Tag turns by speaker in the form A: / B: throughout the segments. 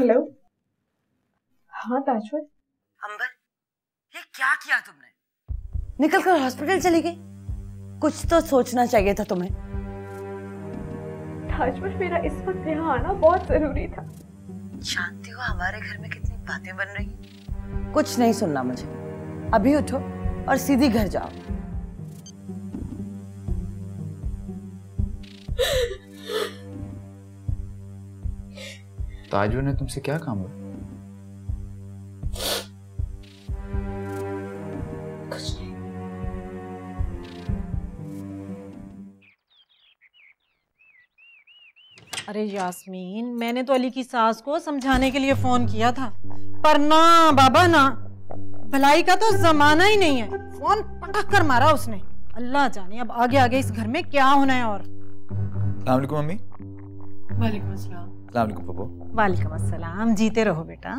A: Hello. हाँ ताजवर।
B: अंबर, ये क्या किया तुमने?
C: निकल कर हॉस्पिटल चली गई। कुछ तो सोचना चाहिए था तुम्हें।
A: ताजवर, मेरा इस वक्त यहाँ आना बहुत जरूरी था।
B: जानती हो हमारे घर में कितनी बातें बन रही?
C: कुछ नहीं सुनना मुझे। अभी उठो और सीधी घर जाओ।
D: ताजवर ने तुमसे क्या काम है?
A: कुछ नहीं।
E: अरे यास्मीन, मैंने तो अली की सास को समझाने के लिए फोन किया था, पर ना बाबा ना, भलाई का तो जमाना ही नहीं है। फोन पटक कर मारा उसने। अल्लाह जाने अब आगे आगे इस घर में क्या होना है। और
D: अस्सलाम वालेकुम मम्मी।
E: वालेकुम अस्सलाम।
D: अस्सलाम वालेकुम पप्पू।
E: वालेकुम अस्सलाम। जीते रहो बेटा।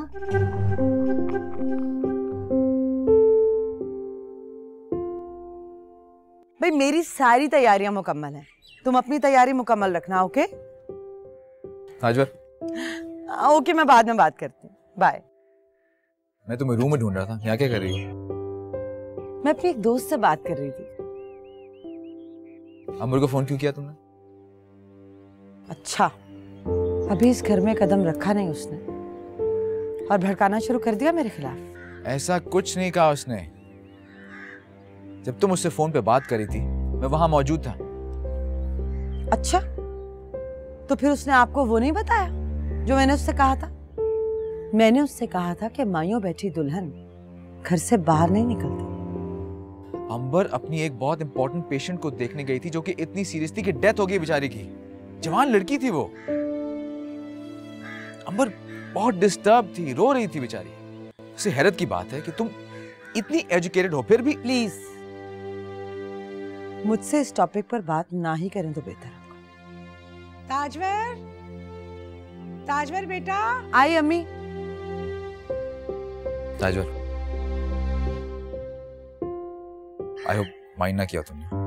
C: भाई मेरी सारी तैयारियां मुकम्मल हैं। तुम अपनी तैयारी मुकम्मल रखना। ओके
D: ताजवर,
C: ओके, मैं बाद में बात करती हूँ। बाय।
D: मैं तुम्हें रूम में ढूंढ रहा था। यहाँ क्या कर रही हो?
C: मैं अपनी एक दोस्त से बात कर रही थी।
D: अमर को फोन क्यों किया तुमने?
C: अच्छा, अभी इस घर में कदम रखा नहीं उसने और भड़काना शुरू कर दिया मेरे खिलाफ।
D: ऐसा कुछ नहीं कहा उसने। जब तुम उससे फोन पे बात करी थी मैं वहां मौजूद था।
C: अच्छा, तो फिर उसने आपको वो नहीं बताया जो मैंने उससे कहा था? मैंने उससे कहा था कि मायूं बैठी दुल्हन घर से बाहर नहीं निकलती।
D: अंबर अपनी एक बहुत इंपॉर्टेंट पेशेंट को देखने गई थी जो कि इतनी सीरियस थी कि डेथ हो गई बेचारी की। जवान लड़की थी वो। अंबर बहुत डिस्टर्ब थी, रो रही थी बेचारी। इससे हैरत की बात है कि तुम इतनी एजुकेटेड हो फिर भी।
C: प्लीज मुझसे इस टॉपिक पर बात ना ही करें तो बेहतर है।
F: ताजवर, ताजवर बेटा।
C: आई अम्मी।
D: ताजवर, आई होप माइंड ना किया तुमने।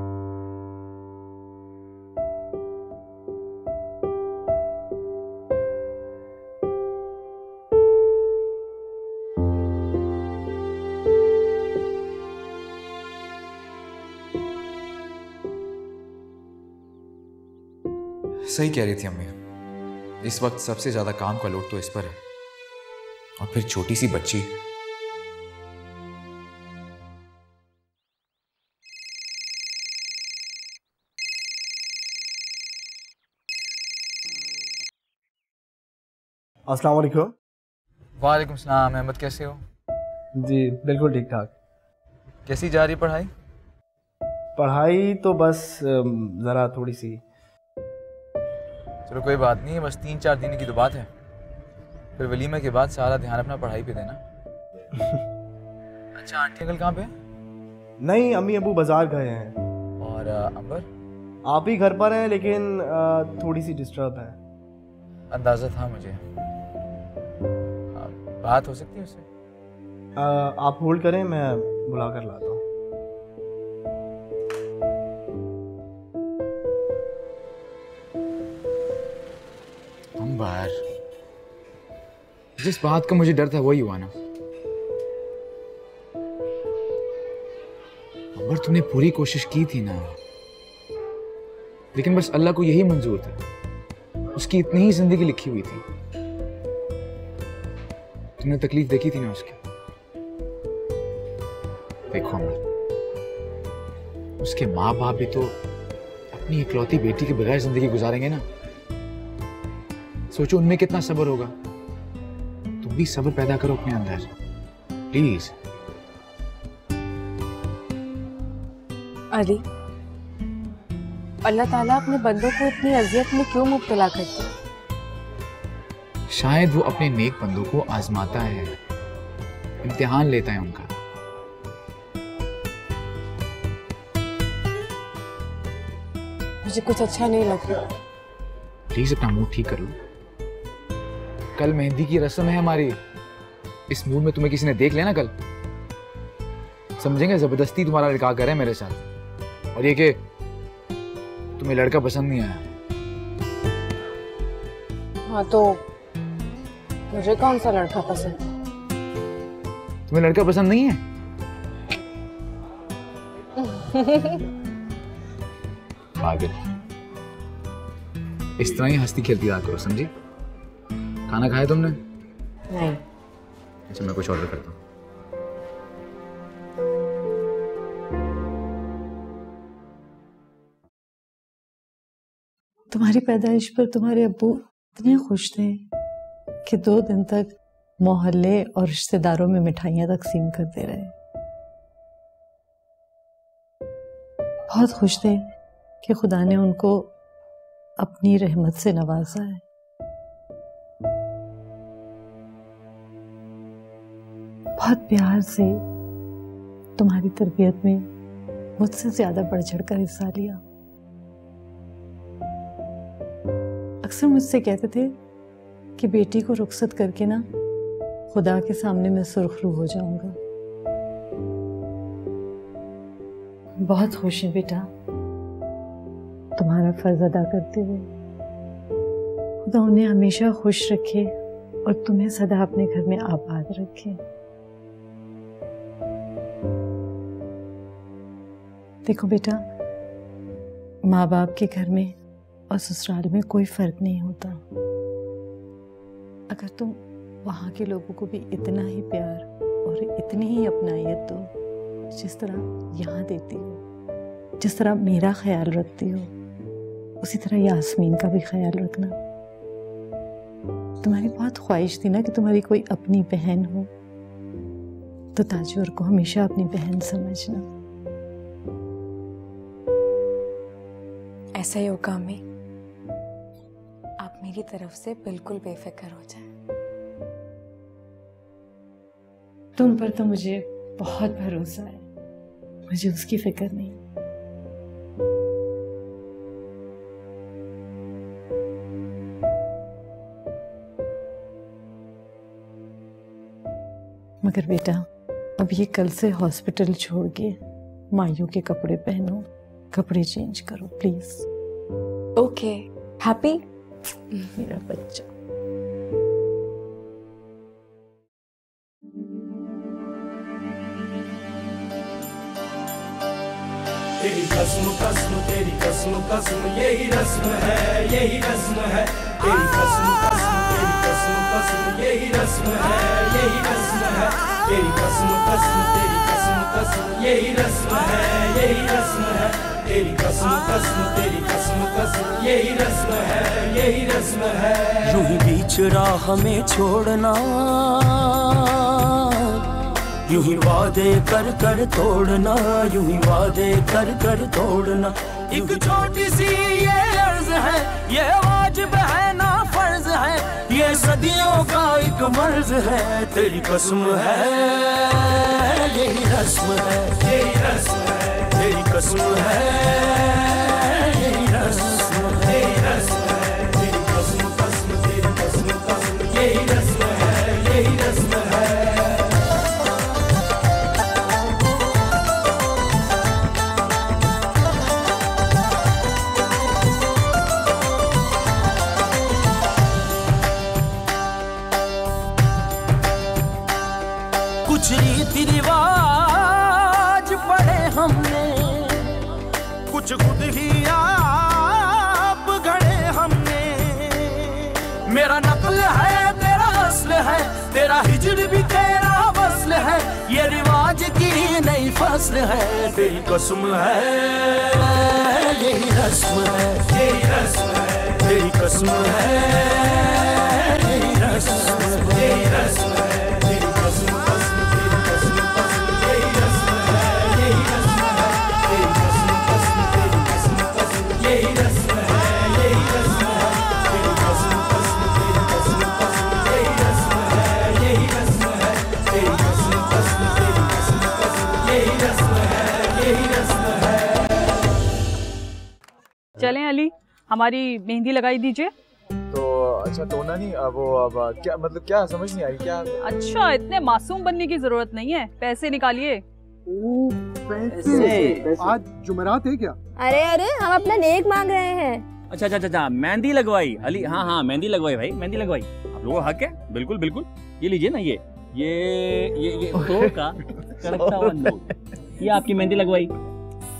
D: सही कह रही थी अम्मी। इस वक्त सबसे ज्यादा काम का लोड तो इस पर है, और फिर छोटी सी बच्ची।
G: अस्सलाम वालेकुम।
D: वालेकुम सलाम। अहमद, कैसे हो?
G: जी बिल्कुल ठीक ठाक।
D: कैसी जा रही पढ़ाई?
G: पढ़ाई तो बस ज़रा थोड़ी सी।
D: चलो कोई बात नहीं, बस 3-4 दिन की तो बात है। फिर वलीमे के बाद सारा ध्यान अपना पढ़ाई पे देना। अच्छा, आंटी अंकल कहाँ पे?
G: नहीं, अम्मी अबू बाजार गए हैं।
D: और अंबर?
G: आप ही घर पर हैं, लेकिन थोड़ी सी डिस्टर्ब है।
D: अंदाजा था मुझे। बात हो सकती है उससे?
G: आप होल्ड करें, मैं बुला कर लाता हूँ।
D: अंबर, जिस बात का मुझे डर था वही हुआ ना। अंबर, तुमने पूरी कोशिश की थी ना, लेकिन बस अल्लाह को यही मंजूर था। उसकी इतनी ही जिंदगी लिखी हुई थी। तुमने तकलीफ देखी थी ना उसकी। देखो अंबर, उसके माँ बाप भी तो अपनी इकलौती बेटी के बगैर जिंदगी गुजारेंगे ना। सोचो उनमें कितना सब्र होगा। तुम भी सब्र पैदा करो अपने अंदर, प्लीज।
H: अली, अल्लाह ताला अपने बंदों को इतनी अजियत में क्यों मुब्तला करता है?
D: शायद वो अपने नेक बंदों को आजमाता है, इम्तिहान लेता है उनका।
H: मुझे कुछ अच्छा नहीं लग रहा।
D: प्लीज अपना मूड ठीक कर लो। कल मेहंदी की रस्म है हमारी। इस मूड में तुम्हें किसी ने देख लिया ना कल, समझेंगे जबरदस्ती तुम्हारा निकाह कर रहे हैं मेरे साथ, और ये कि तुम्हें लड़का पसंद नहीं आया।
H: हाँ तो मुझे कौन सा लड़का पसंद है?
D: तुम्हें लड़का पसंद नहीं है? पागल। इस तरह ही हंसती खेलती रहा करो, समझी? खाना खाया तुमने?
H: नहीं।
D: अच्छा, मैं कुछ ऑर्डर करता हूँ।
I: तुम्हारी पैदाइश पर तुम्हारे अब्बू इतने खुश थे कि 2 दिन तक मोहल्ले और रिश्तेदारों में मिठाइयां तकसीम करते रहे। बहुत खुश थे कि खुदा ने उनको अपनी रहमत से नवाजा है। बहुत प्यार से तुम्हारी तरबियत में मुझसे ज्यादा बढ़ चढ़कर हिस्सा लिया। अक्सर मुझसे कहते थे कि बेटी को रुखसत करके ना खुदा के सामने मैं सुर्खरू हो जाऊंगा। बहुत खुश है बेटा तुम्हारा फर्ज अदा करते हुए। खुदा उन्हें हमेशा खुश रखे और तुम्हें सदा अपने घर में आबाद रखे। देखो बेटा, माँ बाप के घर में और ससुराल में कोई फर्क नहीं होता। अगर तुम वहाँ के लोगों को भी इतना ही प्यार और इतनी ही अपनाइयत दो जिस तरह यहाँ देती हो, जिस तरह मेरा ख्याल रखती हो, उसी तरह यास्मीन का भी ख्याल रखना। तुम्हारी बहुत ख्वाहिश थी ना कि तुम्हारी कोई अपनी बहन हो, तो ताजवर को हमेशा अपनी बहन समझना।
H: ऐसा ही होगा अम्मी, आप मेरी तरफ से बिल्कुल बेफिक्र हो जाए।
I: तुम पर तो मुझे बहुत भरोसा है, मुझे उसकी फिक्र नहीं। मगर बेटा, अब ये कल से हॉस्पिटल छोड़ के माइयों के कपड़े पहनो, कपड़े चेंज करो प्लीज।
H: ओके, हैप्पी
I: मेरा बच्चा।
J: तेरी कसम कसम तेरी कसम कसम यही रस्म है, यही रस्म है। तेरी कसम कसम तेरी कसम कसम यही रस्म है, यही रस्म है। तेरी कसम कसम तेरी कसम कसम यही रस्म है, यही रस्म है। तेरी कसम कसम तेरी कसम कसम यही रस्म है, यही रस्म है। यूं ही बीच राह में छोड़ना, यूं ही वादे कर कर तोड़ना, यूं ही वादे कर कर तोड़ना। एक छोटी सी ये अर्ज है, ये वाजिब है ना फर्ज है, ये सदियों का एक मर्ज है। तेरी कसम है यही रस्म है, यही रस्म है। तेरी कसम है यही रस्म है, यही रस्म है। तेरी कसम कसम तेरी कसम कसम यही रस्म है, यही रस्म है। कुछ रीति रिवाज पढ़े हमने, कुछ खुद ही आप गढ़े हमने। मेरा नकल है तेरा असल है, तेरा हिजर भी तेरा वस्ल है। ये रिवाज की नई फसल है। तेरी कसम है यही रस्म है, यही रस्म है। तेरी कसम है यही रस्म है, यही रस्म है। तेरी कसम कसम तेरी कसम कसम यही रस्म है, यही रस्म है। तेरी कसम कसम तेरी कसम कसम यही रस्म है, यही रस्म है। तेरी कसम कसम तेरी कसम कसम यही रस्म है, यही रस्म है। तेरी कसम कसम तेरी कसम कसम यही रस्म है, यही रस्म है।
K: चलें अली, हमारी मेहंदी लगाई दीजिए।
D: तो अच्छा टोना नहीं, वो अब क्या मतलब, क्या समझ नहीं आई क्या?
K: अच्छा, इतने मासूम बनने की जरूरत नहीं है, पैसे निकालिए।
L: पैसे? आज जुमेरात है क्या?
M: अरे अरे, हम अपना नेक मांग रहे हैं।
L: अच्छा, मेहंदी लगवाई अली। हाँ, मेहंदी लगवाई भाई, मेहंदी लगवाई। आप लोगों का हक है, बिल्कुल बिल्कुल। ये लीजिए ना, ये 100 का कड़कता हुआ नोट, ये आपकी मेहंदी लगवाई।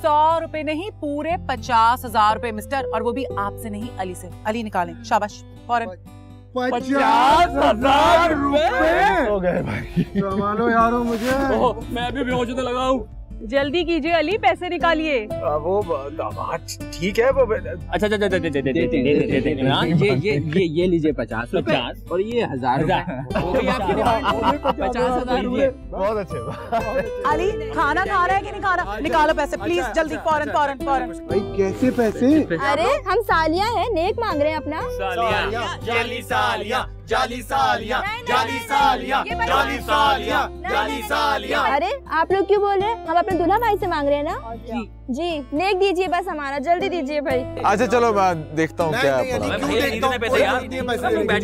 F: 100 रुपए नहीं, पूरे 50,000 रुपए मिस्टर, और वो भी आपसे नहीं, अली से। अली निकालें, शाबाश। फौरन
L: 50,000 रुपए
G: हो गए भाई। संभालो यारो मुझे।
L: मैं भी बेहोश होने लगा हूँ।
K: जल्दी कीजिए अली, पैसे निकालिए।
D: वो ठीक है वो।
L: अच्छा, ये लीजिए 50 और ये 1000 50,000 रुपए।
G: बहुत अच्छे।
F: अली खाना खा रहा है कि नहीं खा रहा? निकालो पैसे प्लीज, जल्दी, फौरन फौरन फौरन।
G: भाई कैसे पैसे?
M: अरे हम सालियां हैं, नेक मांग रहे हैं अपना।
J: जाली सालियां, जाली सालियां, जाली सालियां, जाली सालियां, जाली सालियां।
M: अरे आप लोग क्यों बोल रहे हैं? हम अपने दूल्हा भाई से मांग रहे हैं ना। जी नेक दीजिए बस, हमारा जल्दी दीजिए भाई।
N: अच्छा चलो मैं देखता हूँ क्या
L: बैठे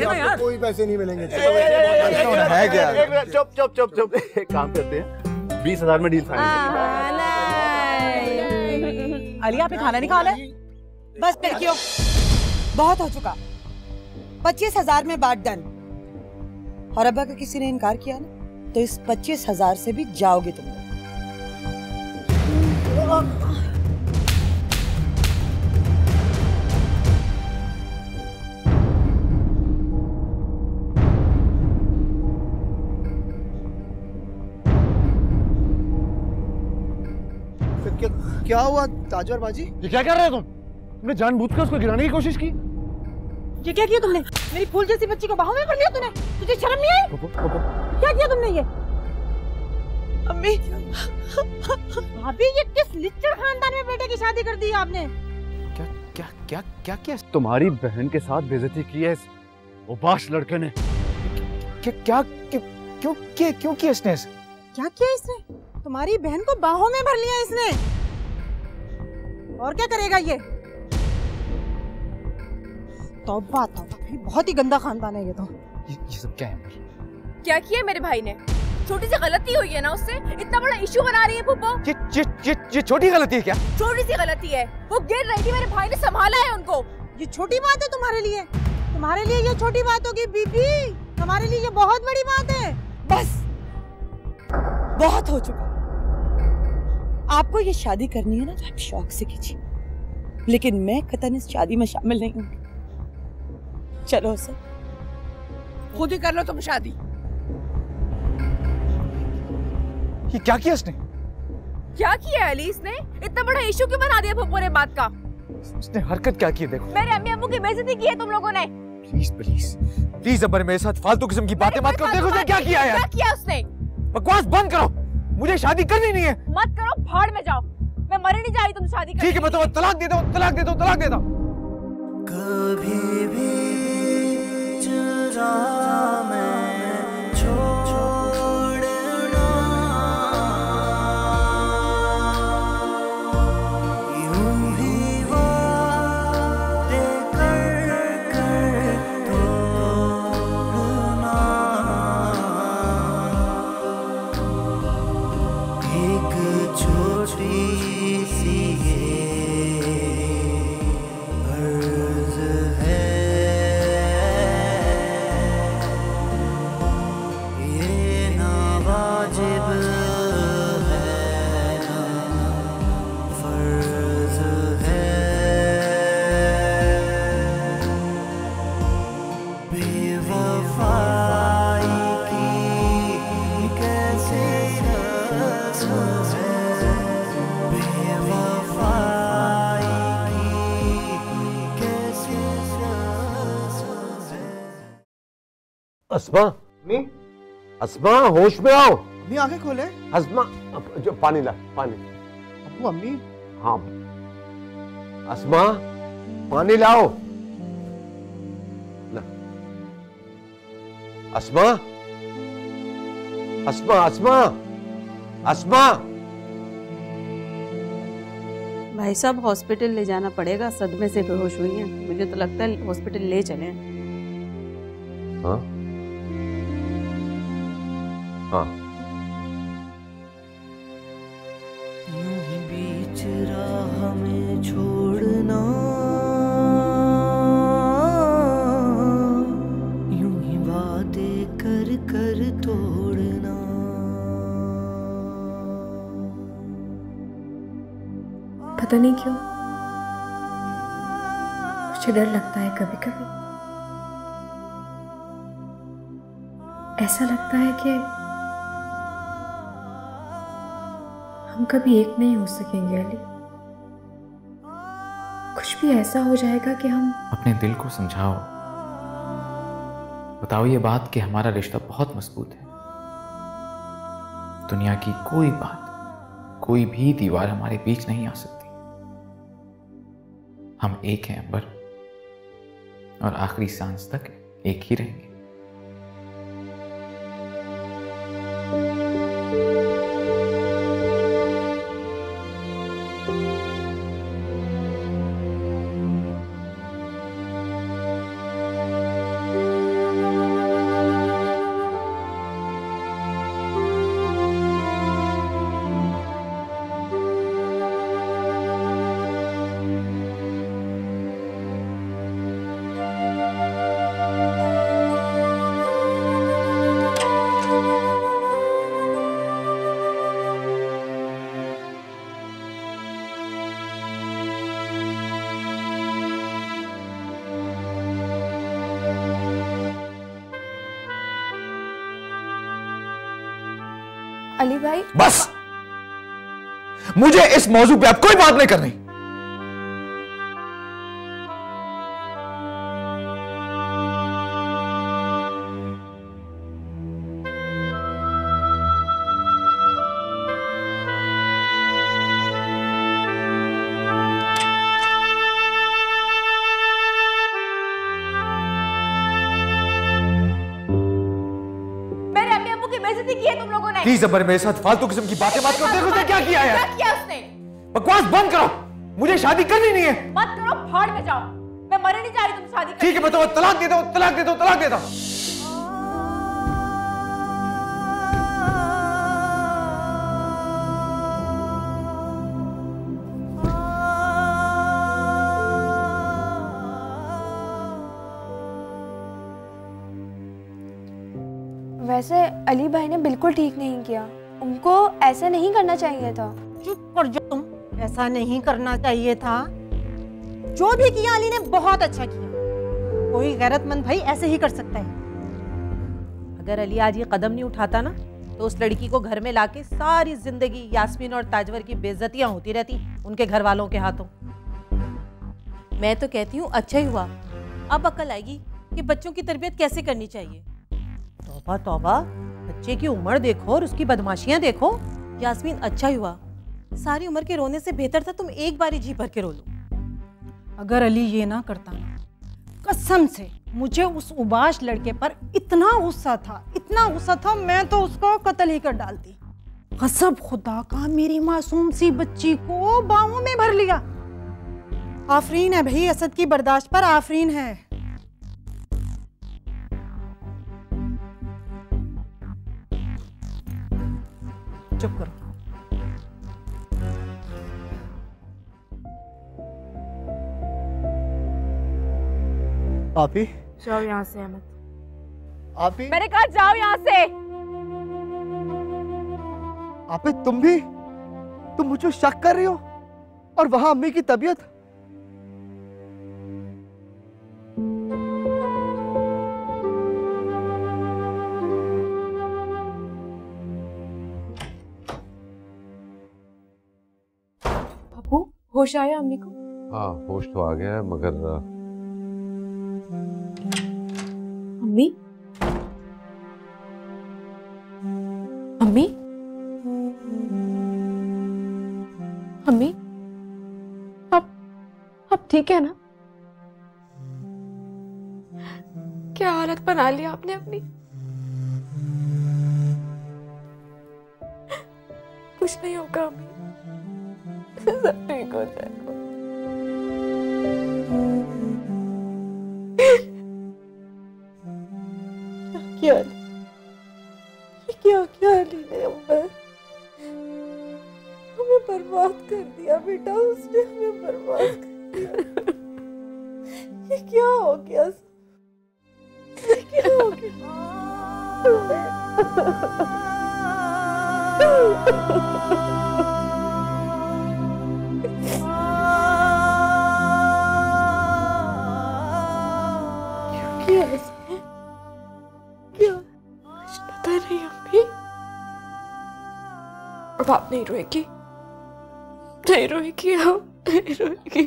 L: ना यार,
G: कोई पैसे नहीं मिलेंगे।
N: है क्या?
G: चुप। एक काम करते हैं, 20,000 में डील फाइनल।
F: अली आपने खाना नहीं खाना? बस फिर क्यों, बहुत हो चुका। 25,000 में बात डन। और अब अगर किसी ने इनकार किया ना, तो इस 25,000 से भी जाओगे तुम लोग।
G: क्या हुआ ताजवर बाजी?
N: ये क्या कर रहे हो तुम? तुमने जानबूझकर उसको गिराने की कोशिश की।
E: ये क्या किया तुमने? मेरी फूल जैसी बच्ची को बाहों में भर लिया तूने? तुझे शर्म नहीं आई? क्या किया तुमने ये? अम्मी, भाभी ये किस लिच्चर खानदान में बेटे की शादी कर दी आपने?
N: क्या किया? तुम्हारी बहन के साथ बेइज्जती की है इस उबाश लड़के ने।
D: क्यों किया इसने?
E: क्या किया इसने? तुम्हारी बहन को बाहों में भर लिया इसने। और क्या करेगा ये? तौबा तौबा, बहुत ही गंदा खानदान है ये तो।
D: ये सब क्या है?
O: क्या किया मेरे भाई ने? छोटी सी गलती हुई है ना, उससे इतना बड़ा इशू बना रही है फूफो।
N: ये छोटी गलती है क्या?
O: छोटी सी गलती है, वो गिर रही थी, मेरे भाई ने संभाला है उनको।
E: ये छोटी बात है तुम्हारे लिए? तुम्हारे लिए ये छोटी बात होगी बीबी, हमारे लिए ये बहुत बड़ी बात है।
F: बस बहुत हो चुका। आपको ये शादी करनी है ना, तो आप शौक से कीजिए, लेकिन मैं कतई इस शादी में शामिल नहीं हूँ। चलो सर,
O: खुद ही कर लो तुम शादी।
D: ये क्या किया इसने?
O: क्या किया अली इसने? इतना बड़ा इशू क्यों बना दिया फूफो ने बात का?
D: उसने हरकत क्या की? देखो
O: मेरे अम्मी अब्बू की बेइज्जती की है तुम लोगों ने।
N: प्लीज अब मेरे साथ फालतू किस्म की बातें मत करो। देखो उसने क्या किया यार।
O: क्या किया उसने?
N: बकवास बंद करो, मुझे शादी करनी नहीं है।
O: मत करो, भाड़ में जाओ। मैं मर नहीं जा रही तुम शादी करने।
N: ठीक है, मैं तुम्हें तलाक देता हूँ।
J: कभी भी जुरा मैं छोड़ना, यूं ही वादे कर तोड़ना। एक छोटी सी अर्ज है, ये ना वाजिब है ना फर्ज है। बेवफाई की कैसे रस्म है, बेवफाई की कैसे रस्म है।
N: अस्मा, अस्मा होश में आओ।
G: अम्मी आंखें खोले।
N: अस्मा, जो पानी ला, पानी।
G: अब्बू अम्मी।
N: हाँ अस्मा, पानी लाओ। ला। अस्मा, अस्मा।
P: भाई साहब हॉस्पिटल ले जाना पड़ेगा, सदमे से बेहोश हुई हैं। मुझे तो लगता है हॉस्पिटल ले चले।
N: हाँ हाँ।
J: यूं ही बीच राह में छोड़ना,
A: पता नहीं क्यों मुझे डर लगता है कभी कभी। ऐसा लगता है कि हम कभी एक नहीं हो सकेंगे अली। कुछ भी ऐसा हो जाएगा कि हम
D: अपने दिल को समझाओ, बताओ ये बात कि हमारा रिश्ता बहुत मजबूत है। दुनिया की कोई बात, कोई भी दीवार हमारे बीच नहीं आ सकती। हम एक हैं अंबर, और आखिरी सांस तक एक ही रहेंगे।
A: अली भाई
D: बस, मुझे इस मौजू पे अब कोई बात नहीं करनी। प्लीज अमर, मेरे साथ फालतू किस्म की बातें मत करो। देखो उसने क्या किया है।
O: क्या किया उसने?
D: बकवास बंद करो, मुझे शादी करनी नहीं है।
O: मत करो, भाड़ में जाओ। मैं मरने नहीं जा रही तुम शादी
D: ठीक है, मैं तो तलाक देता हूँ, तलाक देता हूँ, तलाक देता हूँ।
A: वैसे अली भाई ने बिल्कुल ठीक नहीं किया, उनको ऐसा नहीं करना चाहिए था।
E: चुप कर जाओ तुम, ऐसा नहीं करना चाहिए था। जो भी किया अली ने बहुत अच्छा किया। कोई गैरतमंद भाई ऐसे ही कर सकता है।
Q: अगर अली आज ये कदम नहीं उठाता ना, तो उस लड़की को घर में लाके सारी जिंदगी यास्मीन और ताजवर की बेइज्जतियां होती रहती उनके घर वालों के हाथों। मैं तो कहती हूँ अच्छा ही हुआ, अब अकल आएगी कि बच्चों की तरबियत कैसे करनी चाहिए। तौबा तौबा, बच्चे की उम्र देखो और उसकी बदमाशियां देखो। यास्मीन अच्छा ही हुआ, सारी उम्र के रोने से बेहतर था तुम एक बार ही जी भर के रो लो।
E: अगर अली ये ना करता ना, कसम से मुझे उस उबाश लड़के पर इतना गुस्सा था, इतना गुस्सा था, मैं तो उसको कत्ल ही कर डालती। गज़ब खुदा का, मेरी मासूम सी बच्ची को बाहों में भर लिया। आफरीन है भाई, असद की बर्दाश्त पर आफरीन है। चुप करो।
G: आपी,
A: जाओ यहाँ से अहमद।
G: आपी,
O: मैंने कहा जाओ यहाँ से।
G: आपी तुम मुझे शक कर रही हो? और वहां अम्मी की तबीयत?
A: होश आया अम्मी को?
N: हाँ, होश तो आ गया है, मगर
A: अम्मी, अम्मी, अम्मी, अब ठीक है ना? क्या हालत बना लिया आपने अपनी? कुछ नहीं होगा अम्मी, सब ठीक हो जाएगा। क्या ली ने हमें बर्बाद कर दिया बेटा, उसने हमें बर्बाद कर दिया। ये क्या हो गया? क्या हो गया?
H: अब आप नहीं रोएगी, नहीं रोएगी, आप नहीं रोएगी।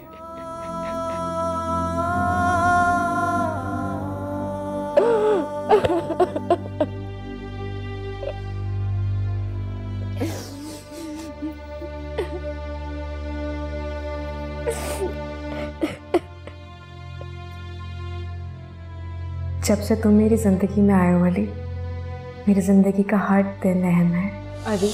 R: जब से तुम मेरी जिंदगी में आए हो अली, मेरी जिंदगी का हर दिन अहम है।
H: अली,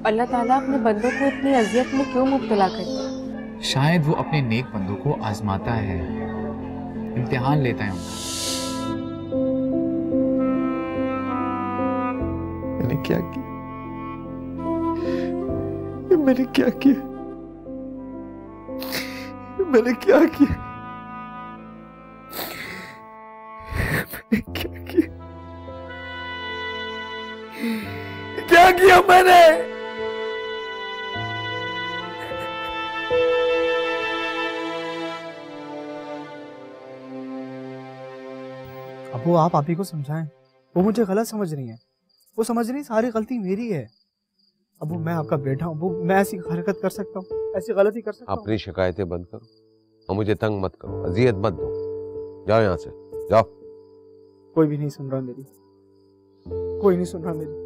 H: अल्लाह ताला अपने बंदों को इतनी अजियत में क्यों मुब्तला करता है?
D: शायद वो अपने नेक बंदों को आजमाता है, इम्तिहान लेता है उनका।
G: मैंने क्या किया? मैंने क्या किया? मैंने क्या किया? मैंने क्या किया? क्या किया मैंने?
S: अब वो आप ही को समझाएं। वो मुझे गलत समझ रही हैं। वो समझ रही सारी गलती मेरी है। अब वो मैं आपका बेटा हूँ, वो मैं ऐसी हरकत कर सकता हूँ, ऐसी गलती कर सकता हूँ?
T: अपनी शिकायतें बंद करो और मुझे तंग मत करो, अजियत मत दो। जाओ यहाँ से, जाओ।
S: कोई भी नहीं सुन रहा मेरी, कोई नहीं सुन रहा मेरी।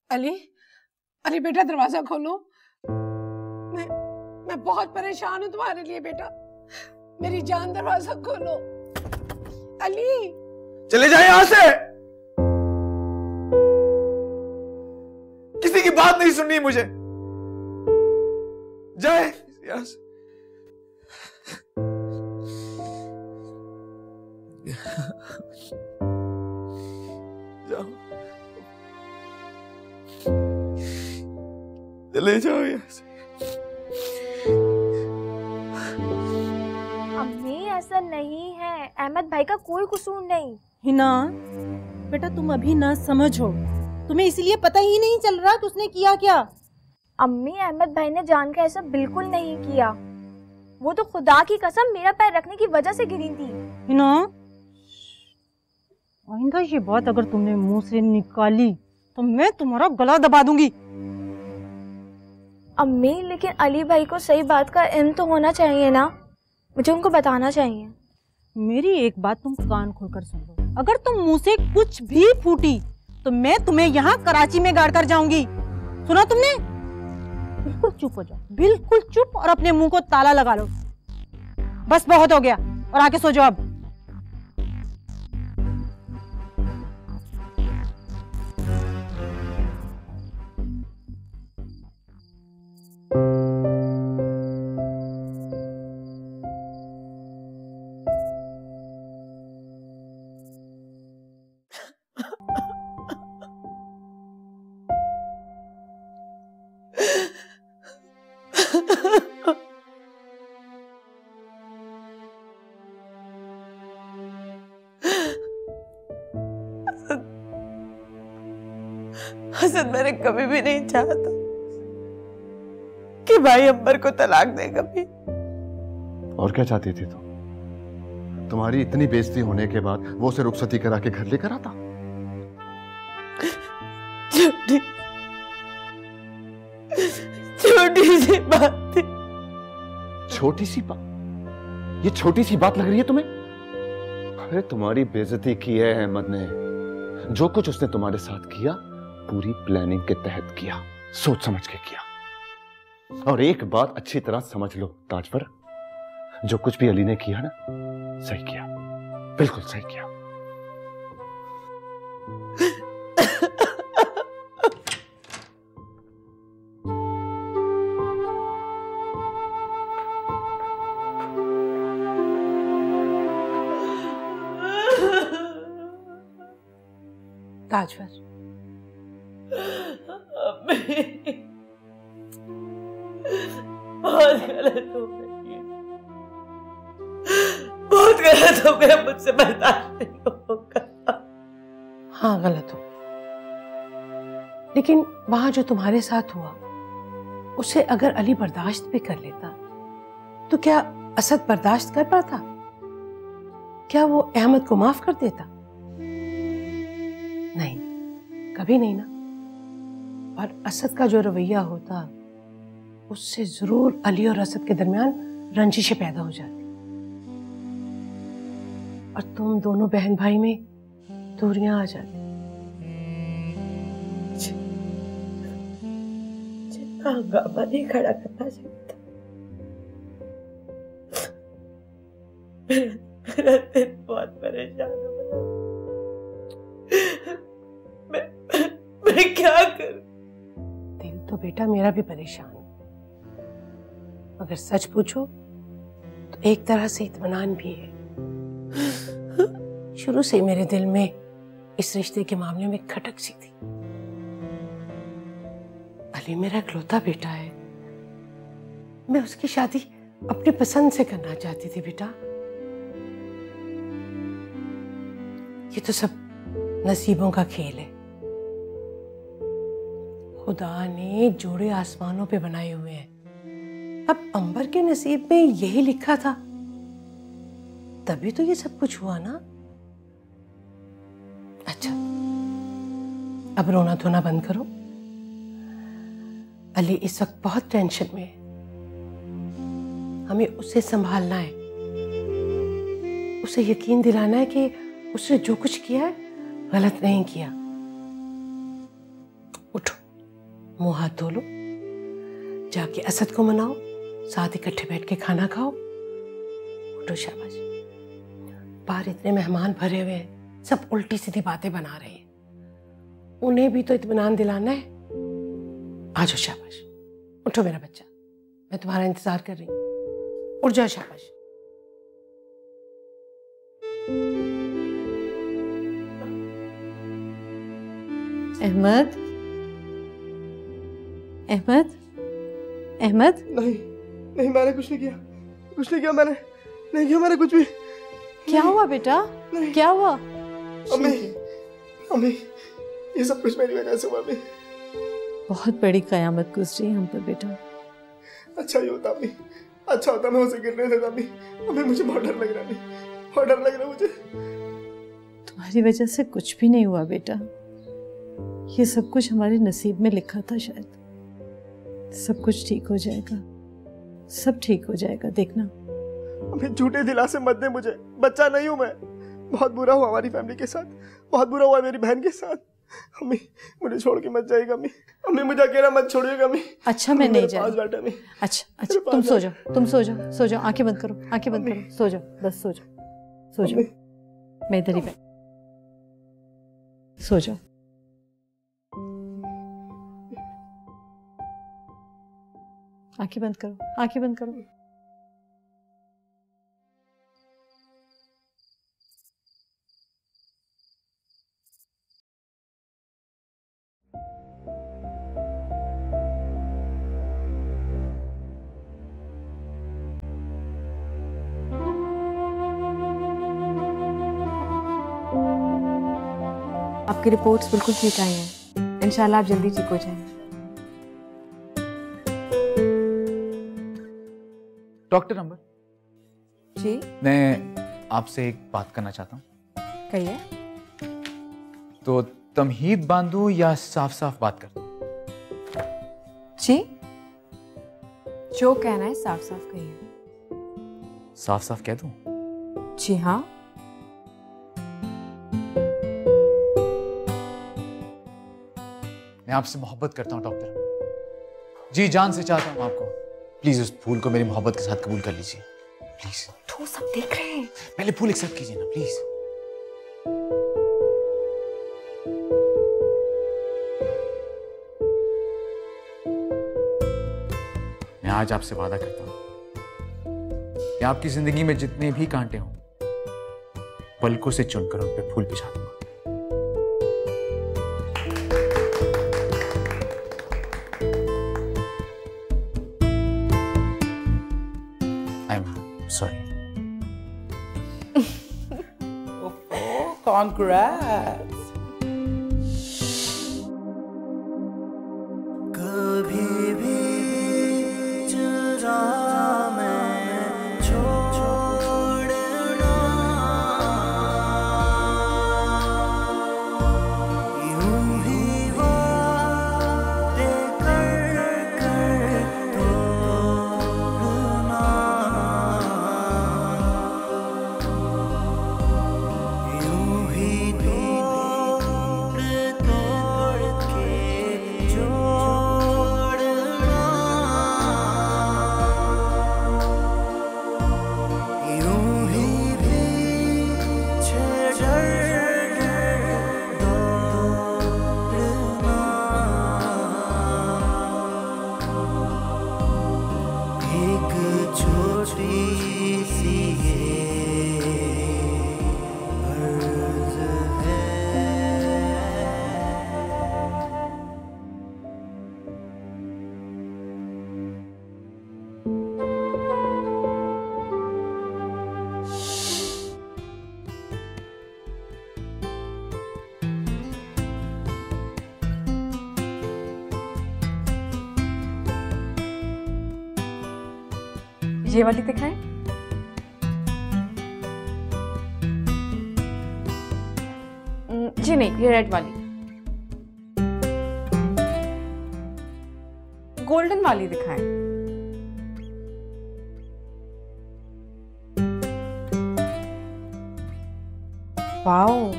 U: अली, अली बेटा दरवाजा खोलो। मैं बहुत परेशान हूँ तुम्हारे लिए बेटा। मेरी जान, दरवाजा खोलो। अली,
G: चले जाए यहाँ से। किसी की बात नहीं सुननी मुझे। जाए यहाँ से। जाओ, चले जाओ यहाँ से।
M: अम्मी, ऐसा नहीं है, अहमद भाई का कोई कसूर नहीं।
E: हिना, बेटा तुम अभी ना समझो, तुम्हें इसलिए पता ही नहीं चल रहा कि उसने किया क्या।
M: अम्मी, अहमद भाई ने जान के ऐसा बिल्कुल नहीं किया। वो तो खुदा की कसम मेरा पैर रखने की वजह से गिरी थी।
E: हिना, आइंदा ये बात अगर तुमने मुंह से निकाली तो मैं तुम्हारा गला दबा दूंगी।
M: अम्मी, लेकिन अली भाई को सही बात का इल्म तो होना चाहिए ना, मुझे उनको बताना चाहिए।
E: मेरी एक बात तुम कान खोलकर सुन लो, अगर तुम मुंह से कुछ भी फूटी तो मैं तुम्हें यहाँ कराची में गाड़ कर जाऊंगी। सुना तुमने? बिल्कुल चुप हो जाओ, बिल्कुल चुप, और अपने मुंह को ताला लगा लो। बस बहुत हो गया, और आके सो जाओ अब।
A: हसन, मैंने कभी भी नहीं चाहा था कि भाई अंबर को तलाक दे कभी।
N: और क्या चाहती थी तुम? तुम्हारी इतनी बेइज्जती होने के बाद वो उसे रुखसती करा के घर लेकर आता।
A: छोटी सी बात थी।
N: छोटी सी बात? ये छोटी सी बात लग रही है तुम्हें? अरे तुम्हारी बेइज्जती की है अहमद ने। जो कुछ उसने तुम्हारे साथ किया पूरी प्लानिंग के तहत किया, सोच समझ के किया। और एक बात अच्छी तरह समझ लो ताजवर, जो कुछ भी अली ने किया ना, सही किया, बिल्कुल सही किया।
U: ताजवर,
A: बहुत गलत हो गई, बहुत गलत हो गया, मुझसे बर्दाश्त नहीं होगा।
U: हाँ गलत हो, लेकिन वहां जो तुम्हारे साथ हुआ उसे अगर अली बर्दाश्त भी कर लेता तो क्या असद बर्दाश्त कर पाता? क्या वो अहमद को माफ कर देता? नहीं, कभी नहीं ना। और असद का जो रवैया होता, उससे जरूर अली और असद के दरमियान रंजिशें पैदा हो जाती और तुम दोनों बहन भाई में दूरियां आ जाती। जितना हंगामा नहीं खड़ा करना चाहिए था। मेरा दिल बहुत परेशान है। मैं क्या करूं? दिल तो बेटा मेरा भी परेशान है, मगर सच पूछो तो एक तरह से इत्मीनान भी है। शुरू से मेरे दिल में इस रिश्ते के मामले में खटक सी थी। अली मेरा इकलौता बेटा है, मैं उसकी शादी अपनी पसंद से करना चाहती थी बेटा। ये तो सब नसीबों का खेल है। खुदा ने जोड़े आसमानों पे बनाए हुए हैं। अब अंबर के नसीब में यही लिखा था, तभी तो ये सब कुछ हुआ ना। अच्छा, अब रोना धोना बंद करो। अली इस वक्त बहुत टेंशन में है, हमें उसे संभालना है, उसे यकीन दिलाना है कि उसने जो कुछ किया है गलत नहीं किया। उठो, मुंह हाथ धो लो, जाके असद को मनाओ, साथ इकट्ठे बैठ के खाना खाओ। उठो, शाबाश। बाहर इतने मेहमान भरे हुए हैं, सब उल्टी सीधी बातें बना रहे हैं, उन्हें भी तो इत्मीनान दिलाना है। आ जाओ, शाबाश। उठो मेरा बच्चा, मैं तुम्हारा इंतजार कर रही हूँ। उठ जाओ, शाबाश।
I: अहमद, अहमद, अहमद।
G: नहीं नहीं, मैंने कुछ नहीं किया, कुछ नहीं किया, मैंने नहीं किया, मैंने कुछ भी।
I: क्या हुआ बेटा? क्या हुआ?
G: अम्मी, अम्मी, ये सब कुछ मेरी वजह से हुआ। अम्मी,
I: बहुत बड़ी कयामत गुजरी हम पर बेटा।
G: अच्छा ही होता अम्मी, अच्छा होता, मैं उसे गिरने देता अम्मी। अम्मी, मुझे बहुत डर लग रहा है, बहुत डर लग रहा है मुझे।
I: तुम्हारी वजह से कुछ भी नहीं हुआ बेटा, ये सब कुछ हमारे नसीब में लिखा था शायद। सब कुछ ठीक हो जाएगा, सब ठीक हो जाएगा, देखना।
G: अम्मी, झूठे दिलासे मत दे मुझे, बच्चा नहीं हूँ मैं। बहुत बुरा हुआ हमारी फैमिली के साथ, बहुत बुरा हुआ मेरी बहन के साथ। अम्मी, मुझे छोड़ के मत जाइएगा अम्मी। अम्मी, मुझे अकेला मत छोड़िएगा अम्मी।
I: अच्छा, मैं नहीं जा
G: रही। अम्मी,
I: अच्छा, तुम सो जाओ, तुम सो जाओ, सो जाओ, आंखें बंद करो, आंखें बंद करो, सो जाओ, बस सो जाओ, सो जाओ। मैं इधर ही बैठ, सो जाओ। आंखें बंद करो, आंखें बंद करो।
R: आपकी रिपोर्ट्स बिल्कुल ठीक आई हैं। इंशाल्लाह आप जल्दी ठीक हो जाएंगे।
D: डॉक्टर अंबर
R: जी,
D: मैं आपसे एक बात करना चाहता हूँ।
R: कहिए।
D: तो तमहीद बांधूं या साफ साफ बात कर दूं?
R: जी, जो कहना है साफ साफ कहिए।
D: साफ साफ कह दूं?
R: जी हाँ।
D: मैं आपसे मोहब्बत करता हूँ डॉक्टर, जी जान से चाहता हूँ आपको। प्लीज उस फूल को मेरी मोहब्बत के साथ कबूल कर लीजिए, प्लीज।
R: तो सब देख रहे हैं।
D: पहले फूल एक्सेप्ट कीजिए ना, प्लीज। मैं आज आपसे वादा करता हूं कि आपकी जिंदगी में जितने भी कांटे हों, पलकों से चुनकर उन पे फूल बिछा दूंगा। Sorry.
B: Oh, congrats. कभी भी चुरा मैं
R: ये वाली दिखाएं? जी नहीं, ये रेड वाली। गोल्डन वाली दिखाएं। वाओ,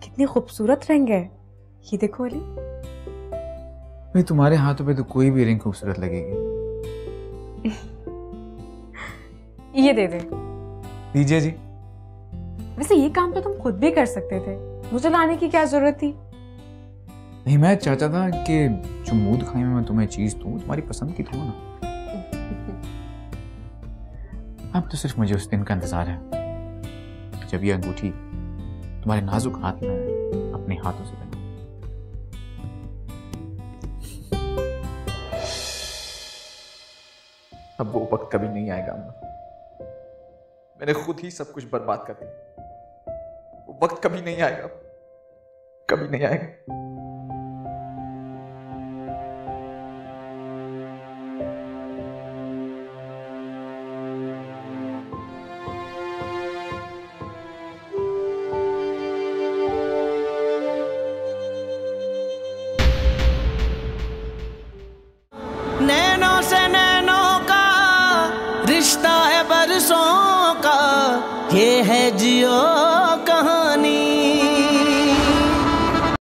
R: कितनी खूबसूरत रंग है। ये देखो अली।
D: भाई तुम्हारे हाथों पे तो कोई भी रिंग खूबसूरत लगेगी।
R: ये दे दे।
D: दीजिए जी।
R: वैसे ये काम तो तुम खुद भी कर सकते थे, मुझे लाने की क्या जरूरत थी?
D: नहीं, मैं चाहता था कि जो मूड खाई में मैं तुम्हें चीज दूं तुम्हारी पसंद की दूं ना। अब तो सिर्फ मुझे उस दिन का इंतजार है जब ये अंगूठी तुम्हारे नाजुक हाथ में अपने हाथों से पहनूं। अब वो वक्त कभी नहीं आएगा अम्मा। मैंने खुद ही सब कुछ बर्बाद कर दिया। वो वक्त कभी नहीं आएगा, कभी नहीं आएगा।
J: नैनों से नैनों का रिश्ता है बरसों का, ये है जियो